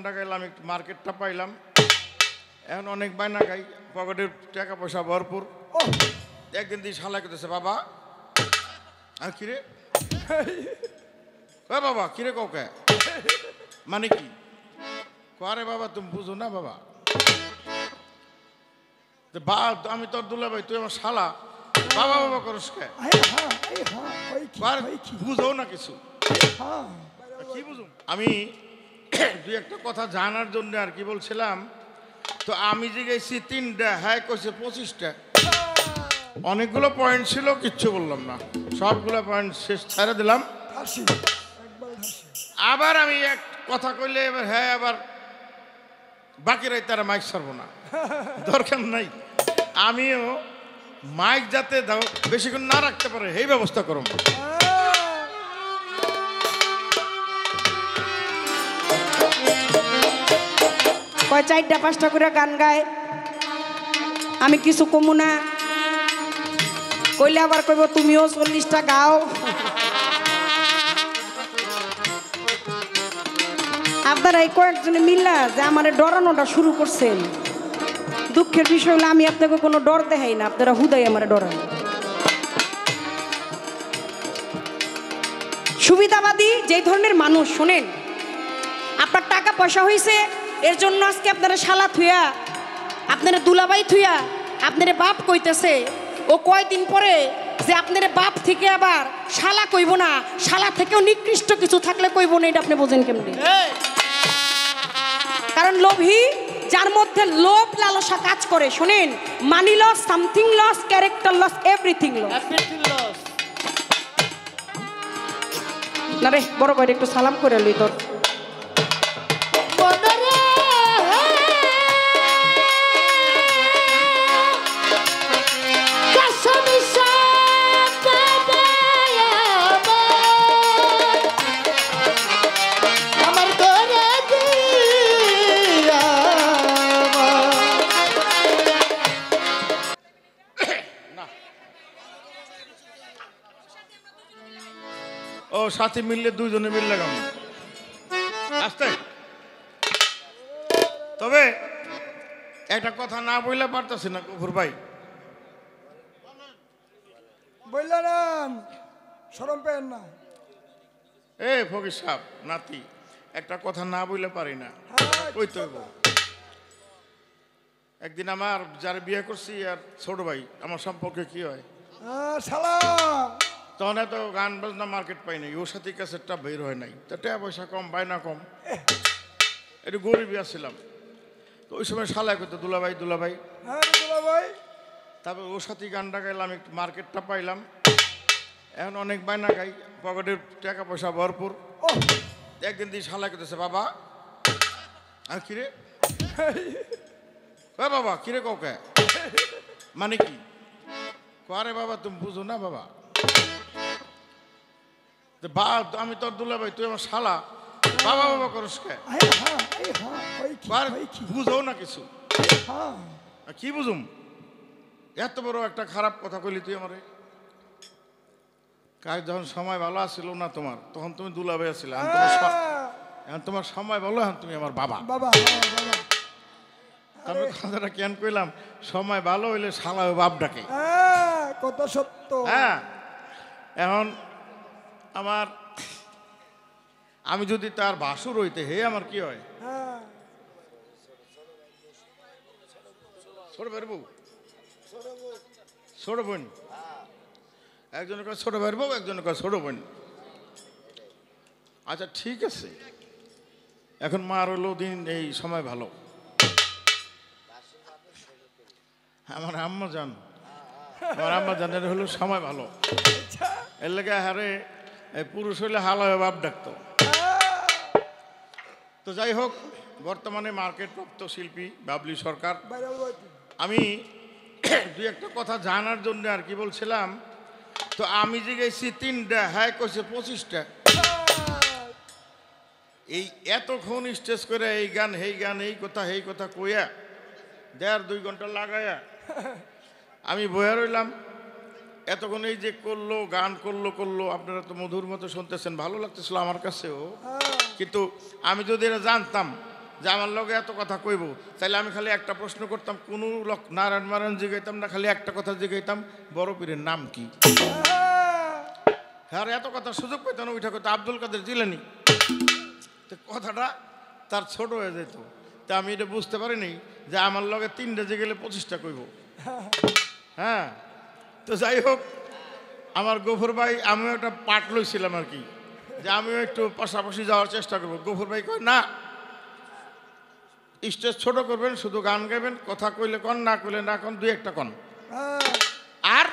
গানটা গাইলাম, একটু মার্কেটটা পাইলাম, এখন অনেক বায়না খাই, পকেটের টাকা পয়সা ভরপুর। একদিন দিয়ে শালা করতেছে, বাবা আর কিরে বাবা কিরে কাউকে মানে কি করে বাবা, তুমি বুঝো না বাবা, আমি তোর দুলা ভাই, তুই আমার শালা, বাবা বাবা করস কে, বুঝো না কিছু, কি বুঝুম আমি। দুই একটা কথা জানার জন্য আর কি বলছিলাম, তো আমি যে গেছি 3টা, হ্যাঁ কইছে 25টা, অনেকগুলো পয়েন্ট ছিল, কিচ্ছু বললাম না, সবগুলো পয়েন্ট শেষ ছেড়ে দিলাম। আবার আমি এক কথা কইলে এবার হ্যাঁ, আবার বাকিরাই তারা মাইক ছাড়বো না, দরকার নাই, আমিও মাইক যাতে বেশিক্ষণ না রাখতে পারে এই ব্যবস্থা করব। কয় 4টা 5টা করে গান গায়, আমি কিছু কমু না, কইলে আবার কইব তুমিও 40টা গাও। আপনারা এই কয়েকজনে মিল্লা যে আমারে ডরানোটা শুরু করছেন, দুঃখের বিষয় হলো আমি আপনাকে কোনো ডর দেখাই না, আপনারা হুদাই আমারে ডরান। সুবিধাবাদী যেই ধরনের মানুষ, শোনেন, আপনার টাকা পয়সা হয়েছে এর জন্য আজকে আপনারা শালা থুয়া, আপনারা দুলাবাই থুয়া আপনারা বাপ কইতেছে, ও কয়দিন পরে যে আপনারা বাপ থেকে আবার শালা কইব না, শালা থেকেও নিকৃষ্ট কিছু থাকলে কইব না, এটা আপনি বোঝেন কেমনে? কারণ লোভী, যার মধ্যে লোভ লালসা কাজ করে, শোনেন, money loss, something loss, character loss, everything loss. না রে বড় করে একটু সালাম করে লই তোর। ও সাথী মিললে দুইজনে মিললে গাম আসতে। তবে একটা কথা না বললে পারতেছি না গফুর ভাই, বললাম শরম পেন না। এ ফকির সাহেব নাতি, একটা কথা না বললে পারি না, কইতে হইব। একদিন আমার যারা বিয়ে করছি আর ছোট ভাই, আমার সম্পর্কে কি হয়, শালা তখন এত গান বাজনা মার্কেট পাই নাই, ওর সাথে ক্যাসেটটা বের হয় নাই, তো টাকা পয়সা কম, বায়না কম, একটু গরিবই আসছিলাম। তো ওই সময় শালায় করতো দুলাভাই দুলাভাই, তারপর ওর সাথে গানটা গাইলাম, একটু মার্কেটটা পাইলাম, এখন অনেক বায়না খাই, পকেটের টাকা পয়সা ভরপুর। একদিন দিয়ে শালায় করতেছে, বাবা আর কিরে বাবা কিরে কাউকে মানে কি করে বাবা, তুমি বুঝো না বাবা, আমি তোর দুলাভাই, তুই আমার শালা, বাবা বাবা করস কে, বুঝো না কিছু, কি বুঝুম। এত বড় একটা খারাপ কথা কইলি তুই আমারে। কাজ যখন সময় ভালো আসছিল না তোমার, তখন তুমি দুলাভাই আসছিলে, এখন তোমার সময় ভালো, এখন তুমি আমার বাবা। তবে কথাটা কেন কইলাম, সময় ভালো হইলে শালা বাপ ডাকে, কত সত্য। হ্যাঁ, এখন আমার, আমি যদি তার ভাসুর হইতে, হে আমার কি হয়, ছোট ভাইয়ের বউ, ছোট বোন, একজনের কাছে ছোট ভাইয়ের বউ, একজনের কাছে ছোট বোন। আচ্ছা ঠিক আছে, এখন মার হলো দিন এই সময় ভালো, আমার আম্মা জান, আমার আম্মা জানের হলো সময় ভালো, এর লেগে হারে পুরুষ হইলে হালা হয়ে বাপ ডাকতো। তো যাই হোক, বর্তমানে মার্কেট প্রাপ্ত শিল্পী বাবলি সরকার, আমি দুই একটা কথা জানার জন্য আর কি বলছিলাম, তো আমি যে গেছি 3টা, হ্যাঁ কইছে 25টা, এই এতক্ষণ স্টেজ করে এই গান এই গান, এই কথা এই কথা কইয়া 1.5-2 ঘন্টা লাগাইয়া আমি বইয়া রইলাম। এতক্ষণ এই যে করলো, গান করলো, আপনারা তো মধুর মতো শুনতেছেন, ভালো লাগতেছিল আমার কাছেও, কিন্তু আমি যদি এটা জানতাম যে আমার লগে এত কথা কইব, তাইলে আমি খালি একটা প্রশ্ন করতাম, কোনো নারায়ণ মারায়ণ জিগাইতাম না, খালি একটা কথা জিগাইতাম, বড় পীরের নাম কি? হ্যাঁ, এত কথা সুযোগ পেতাম না, ওইটা কথা আব্দুল কাদের জিলানী। তো কথাটা তার ছোট হয়ে যেত। তা আমি এটা বুঝতে পারিনি যে আমার লগে 3টা যে গেলে 25টা কইব। হ্যাঁ, তো যাই হোক, আমার গফুর ভাই, আমিও একটা পাঠ লইছিলাম আর কি, যে আমিও একটু পাশাপাশি যাওয়ার চেষ্টা করবো। গফুর ভাই কয় না, স্টেজ ছোট করবেন, শুধু গান গাইবেন, কথা কইলে কন, না কইলে না কন, 2-1টা কন, আর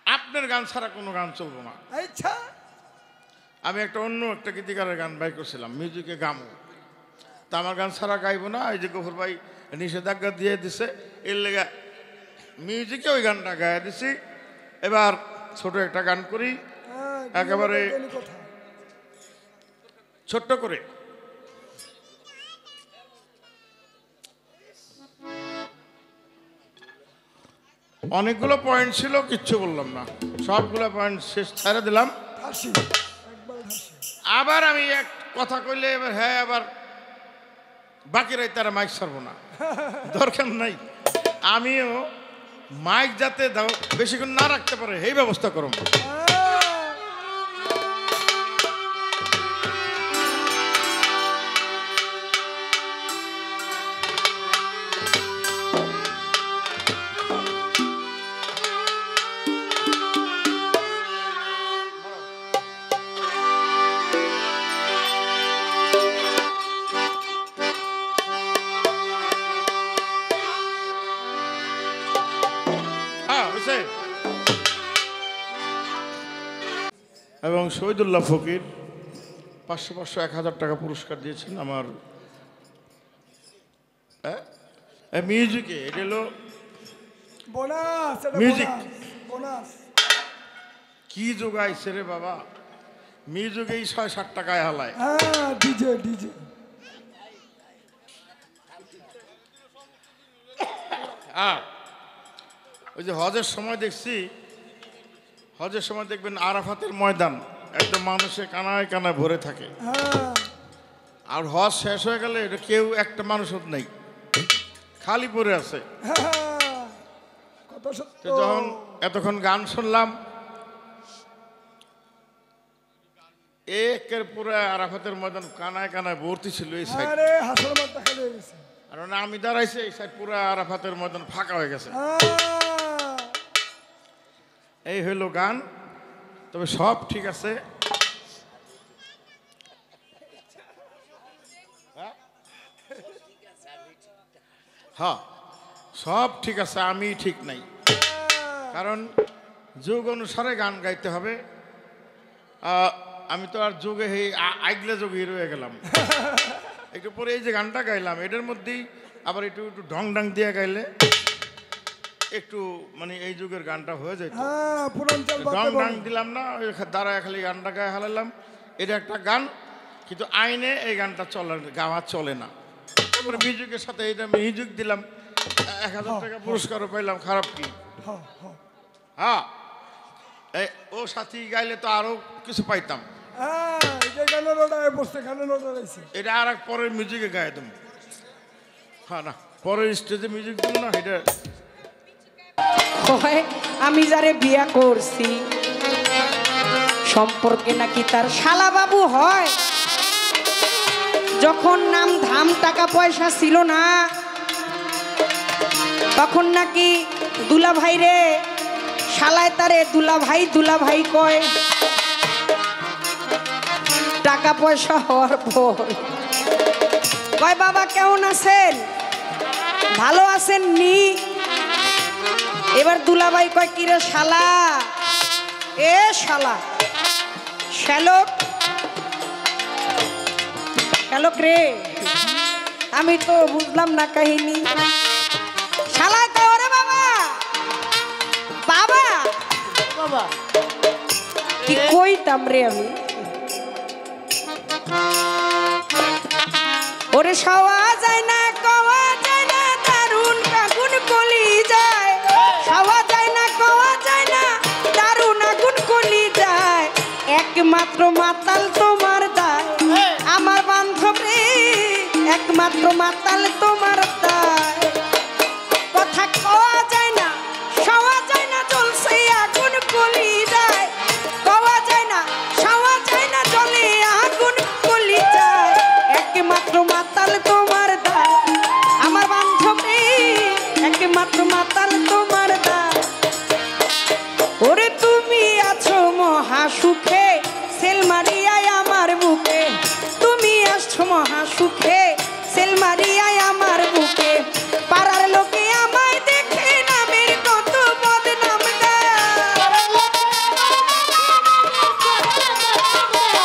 আপনার গান ছাড়া কোনো গান চলবো না। আচ্ছা, আমি অন্য একটা গীতিকারের গান বাই করছিলাম, মিউজিকে গামো, তা আমার গান ছাড়া গাইবো না। এই যে গফুর ভাই নিষেধাজ্ঞা দিয়ে দিছে, এর লেগে মিউজিকে ওই গানটা গাইয়া দিছি। এবার ছোট একটা গান করি, একেবারে ছোট্ট করে। অনেকগুলো পয়েন্ট ছিল, কিচ্ছু বললাম না, সবগুলো পয়েন্ট শেষ ছেড়ে দিলাম। আবার আমি এক কথা কইলে এবার হ্যাঁ, আবার বাকিরাই তারা মাইক ছাড়বো না, দরকার নাই। আমিও মাইক যাতে দাও বেশিক্ষণ না রাখতে পারে এই ব্যবস্থা করব। এবং শহীদুল্লাহ ফকির 500-500-1000 টাকা পুরস্কার দিয়েছেন আমার মিউজিকে। এটা হলো মিউজিক, কি যোগাইছে রে বাবা, মিউজিকেই 6-7 টাকায় হালায়। ওই যে হজের সময় দেখছি, হজের সময় দেখবেন আরাফাতের ময়দান একদম মানুষে কানায় কানায় ভরে থাকে, আর হজ শেষ হয়ে গেলে এটা কেউ একটা মানুষও নেই, খালি পড়ে আছে। যখন এতক্ষণ গান শুনলাম, একের পুরো আরাফাতের ময়দান কানায় কানায় ভর্তি ছিল এই সাইড, আর আমি দাঁড়াইছি এই সাইড, পুরো আরাফাতের ময়দান ফাঁকা হয়ে গেছে। এই হইল গান, তবে সব ঠিক আছে। হ্যাঁ, সব ঠিক আছে, আমি ঠিক নাই, কারণ যুগ অনুসারে গান গাইতে হবে। আমি তো আর যুগে আগলে যুগে রয়ে গেলাম। একটু পরে এই যে গানটা গাইলাম, এটার মধ্যেই আবার একটু একটু ঢং ঢং দিয়ে গাইলে একটু মানে এই যুগের গানটা হয়ে যায়। ঢং ঢং দিলাম না, ওই দাঁড়ায় খালি গানটা গায়ে হালালাম। এটা একটা গান, কিন্তু আইনে এই গানটা গাওয়া চলে না। তারপরে মিউজিকের সাথে এইটা মিউজিক দিলাম, 1000 টাকা পুরস্কারও পাইলাম, খারাপ কি? হ্যাঁ, ও সাথী গাইলে তো আরো কিছু পাইতাম। এটা আর এক পরের মিউজিকে গায়ে দেবো। হ্যাঁ, না পরের স্টেজে মিউজিক দেবো না। এটা আমি যারে বিয়া করছি সম্পর্কে নাকি তার শালা বাবু হয়। যখন নাম ধাম টাকা পয়সা ছিল না, তখন নাকি দুলা ভাই রে শালায় তারে দুলা ভাই কয়। টাকা পয়সা হওয়ার পর কয় বাবা কেমন আছেন, ভালো আছেন নি? এবার দুলাভাই কয় কি রে শালা, এ শালা শ্যালক শ্যালক রে, আমি তো বুঝলাম না কাহিনী। শালা কয় ওরে বাবা বাবা বাবা, কি কইতাম রে আমি, ওরে সওয়া যায় না কওয়া যায় না, দারুণ আগুন কলি যায়। সওয়া যায় না কওয়া যায় না, দারুণ আগুন কলি যায়। একমাত্র মাতাল তোমার দায়, আমার বান্ধব রে মাত্র মাতাল তোমার দায় কথা কওয়া যায় না সওয়া যায় না জ্বলছে আগুন কলি যায় কওয়া যায় না সওয়া যায় না জ্বলে আগুন কলি যায় একমাত্র মাতাল তোমার দায় আমার বান্ধবী একমাত্র মাতাল তোমার দায় ওরে তুমি আছো মহা সুখে সেল মারিয়ায় আমার বুকে তুমি আসছো মহা সুখে সেল মারিয়ায় আমার বুকে পাড়ার লোকে আমায় দেখে নামের কত বদনাম গায়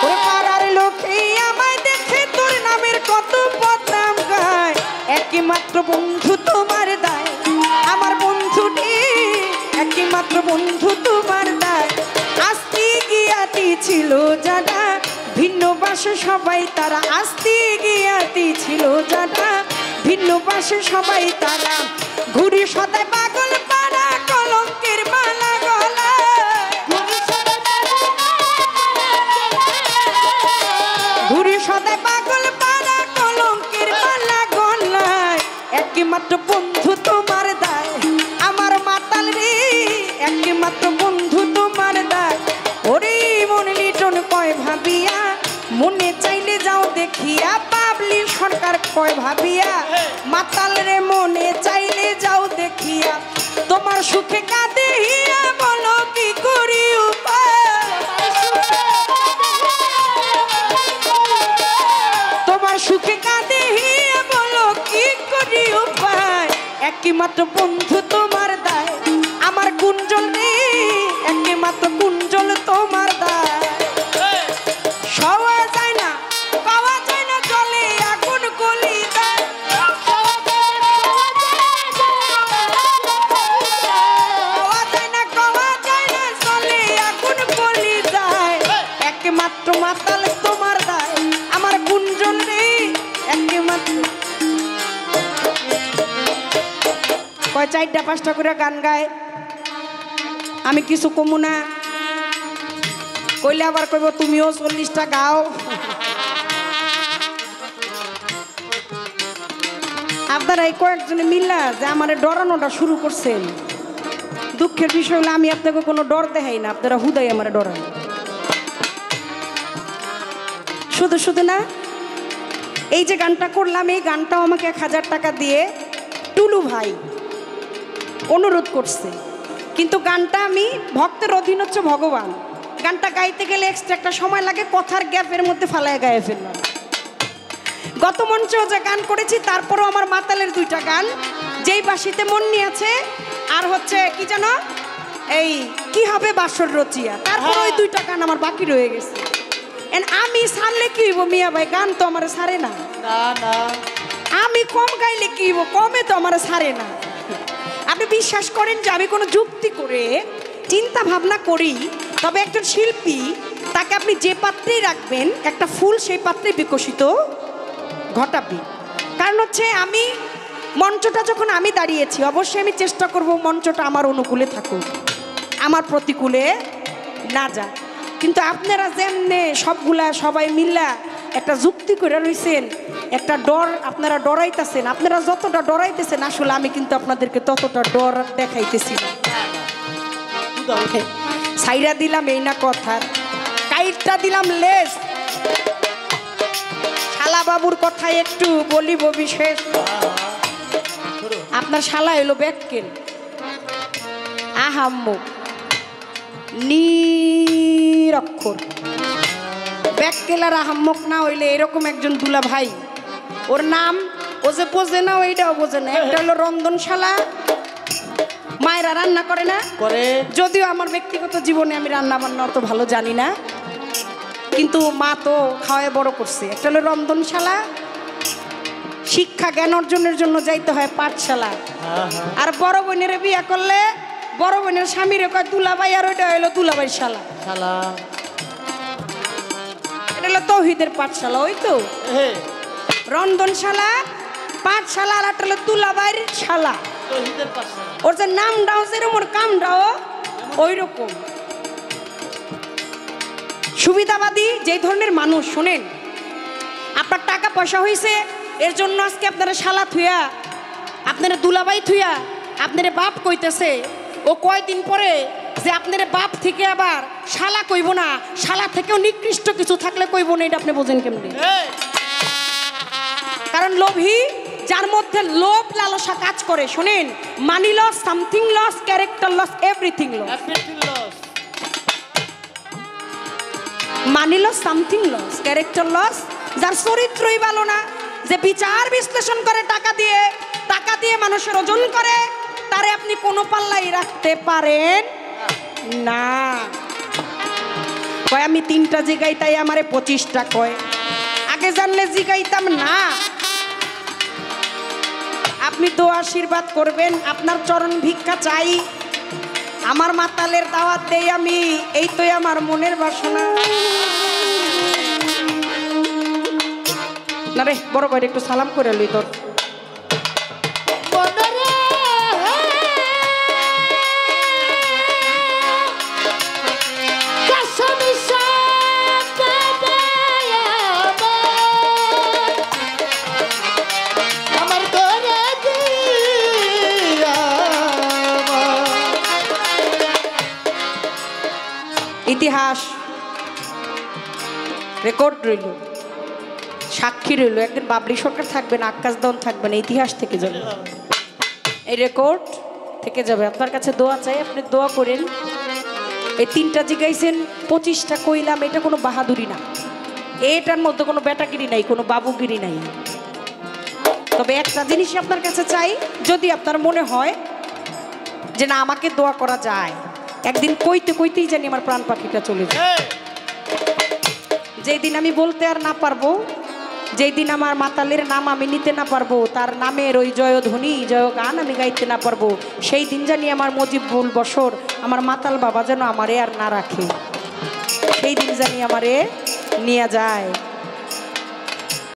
ওরে পাড়ার লোকে আমায় দেখে তোর নামের কত বদনাম গায় একমাত্র বন্ধু তোমার দায় আমার বন্ধুটি একমাত্র বন্ধু তোমার দায় আস্তি গিয়াতি ছিল যারা ভিন্ন পাশে সবাই তারা আস্তি গিয়াতি ছিল যারা ভিন্ন পাশে সবাই তারা ঘুরি সদাই পাগল পাড়া কলঙ্কের মালা গলায় ঘুরি সদাই পাগল পাড়া কলঙ্কের মালা গলায় একমাত্র বন্ধু তোমার দায় আমার মাতাল রে একমাত্র বন্ধু তোমার দায় ওরে মন লিটন কয় ভাবিয়া মনে চাইলে যাও দেখিয়া পাবলি সরকার কয় ভাবিয়া মাতাল রে মনে চাইলে যাও দেখিয়া তোমার সুখে কাঁদে হিয়া বলো কি করি উপায় তোমার সুখে কাঁদে হিয়া বলো কি করি উপায় একমাত্র বন্ধু তোমার দায় আমার কুঞ্জল রে একমাত্র কুঞ্জল তোমার দায় সওয়া যায় না পাওয়া যায় না জলে আগুন কলি যায় পাওয়া যায় না জলে আগুন কলি যায় একমাত্র মাতাল তোমার দায় আমার কুঞ্জল রে একমাত্র কয় 4টা 5টা করে গান গায় আমি কিছু কমু না কইলে আবার কইব তুমিও 40টা গাও আপনারা এই কয়েকজনে মিল্লা যে আমারে ডরানোটা শুরু করছেন দুঃখের বিষয় হলো আমি আপনাকে কোনো ডর দেখাই না আপনারা হুদাই আমারে ডরান শুধু শুধু না এই যে গানটা করলাম এই গানটাও আমাকে 1000 টাকা দিয়ে টুলু ভাই অনুরোধ করছে কিন্তু গানটা আমি ভক্তের অধীন হচ্ছে ভগবান গানটা গাইতে গেলে এক্সট্রা একটা সময় লাগে কথার গ্যাপের মধ্যে ফালায় গায়ে ফেললাম গত মঞ্চেও যে গান করেছি তারপরও আমার মাতালের 2টা গান যেই বাঁশিতে মন নিয়ে আছে আর হচ্ছে কি জানো এই কি হবে বাসর রচিয়া তারপর ওই 2টা গান আমার বাকি রয়ে গেছে আমি ছাড়লে কি হইব মিয়া ভাই গান তো আমার ছাড়ে না আমি কম গাইলে কি হইব কমে তো আমার ছাড়ে না আপনি বিশ্বাস করেন যে আমি কোনো যুক্তি করে চিন্তা ভাবনা করি তবে একজন শিল্পী তাকে আপনি যে পাত্রেই রাখবেন একটা ফুল সেই পাত্রে বিকশিত ঘটাবে কারণ হচ্ছে আমি মঞ্চটা যখন আমি দাঁড়িয়েছি অবশ্যই আমি চেষ্টা করব মঞ্চটা আমার অনুকূলে থাকুক আমার প্রতিকূলে না যায় কিন্তু আপনারা যেমনে সবগুলা সবাই মিল্লা একটা যুক্তি করে রইছেন একটা ডর আপনারা ডরাইতেছেন আপনারা যতটা ডরাইতেছেন আসলে আমি কিন্তু আপনাদেরকে ততটা ডর দেখাইতেছি না সাইরা দিলাম এই না কথা কাইটটা দিলাম লেস শালা বাবুর কথা একটু বলিব বিশেষ আপনার শালা এলো ব্যাককেল আহাম্মক নিরক্ষর ব্যাককেল আর আহাম্মক না হইলে এরকম একজন দুলা ভাই ওর নাম ও যে বোঝে না ওইটাও বোঝে না একটা হলো রন্ধনশালা মায়েরা রান্না করে না করে যদিও আমার ব্যক্তিগত জীবনে আমি রান্না বান্না অত ভালো জানি না কিন্তু মা তো খাওয়ায় বড় করছে একটা হলো রন্ধনশালা শিক্ষা জ্ঞান অর্জনের জন্য যাইতে হয় পাঠশালা আর বড় বোনের বিয়ে করলে বড় বোনের স্বামীর কয় দুলাভাই আর ওইটা হইলো দুলাভাইয়ের শালা শালা এটা হলো তৌহিদের পাঠশালা ওই তো রন্ধনশালা পাঠশালা আর একটা হলো দুলাভাইয়ের শালা ওর যে নামটাও যেরকম ওর কামটাও ওই রকম সুবিধাবাদী যে ধরনের মানুষ শোনেন আপনার টাকা পয়সা হয়েছে এর জন্য আজকে আপনারা শালা থুয়া, আপনারা দুলাবাই থুয়া, আপনারা বাপ কইতেছে। ও কয়দিন পরে যে আপনার বাপ থেকে আবার শালা কইব না, শালা থেকেও নিকৃষ্ট কিছু থাকলে কইব না, এটা আপনি বোঝেন কেমনি? কারণ লোভী, যার মধ্যে লোভ লালসা কাজ করে, শোনেন, money loss, something loss, character loss, everything loss. Money loss, something loss, character loss. যার চরিত্রই ভালো না, যে বিচার বিশ্লেষণ করে টাকা দিয়ে মানুষের ওজন করে, তারে আপনি কোনো পাল্লাই রাখতে পারেন না। কয় আমি 3টা জিগাই, তাই আমারে 25টা কয়। আগে জানলে জিগাইতাম না। আপনি তো আশীর্বাদ করবেন, আপনার চরণ ভিক্ষা চাই, আমার মাতালের দাওয়াত দেই আমি, এই তো আমার মনের বাসনা। না রে বড় ভাই, একটু সালাম করে লই তোর। ইতিহাস রেকর্ড রইল, সাক্ষী রইল, একদিন বাবলি সরকার থাকবে না, আকাশ দন থাকবে না, ইতিহাস থেকে যাবে, এই রেকর্ড থেকে যাবে। আপনার কাছে দোয়া চাই, আপনি দোয়া করেন। এই 3টা জিগাইছেন, 25টা কইলাম, এটা কোনো বাহাদুরি না, এটার মধ্যে কোনো বেটাগিরি নাই, কোনো বাবুগিরি নাই। তবে একটা জিনিস আপনার কাছে চাই, যদি আপনার মনে হয় যে না আমাকে দোয়া করা যায়, একদিন কইতেই জানি আমার প্রাণ পাখিটা চলে যায়। যেই দিন আমি বলতে আর না পারবো, যেই দিন আমার মাতালের নাম আমি নিতে না পারবো, তার নামের ওই জয়ধ্বনি জয় গান আমি গাইতে না পারবো, সেই দিন জানি আমার মুজিবুল বশর, আমার মাতাল বাবা যেন আমারে আর না রাখে, সেই দিন জানি আমারে নিয়ে যায়।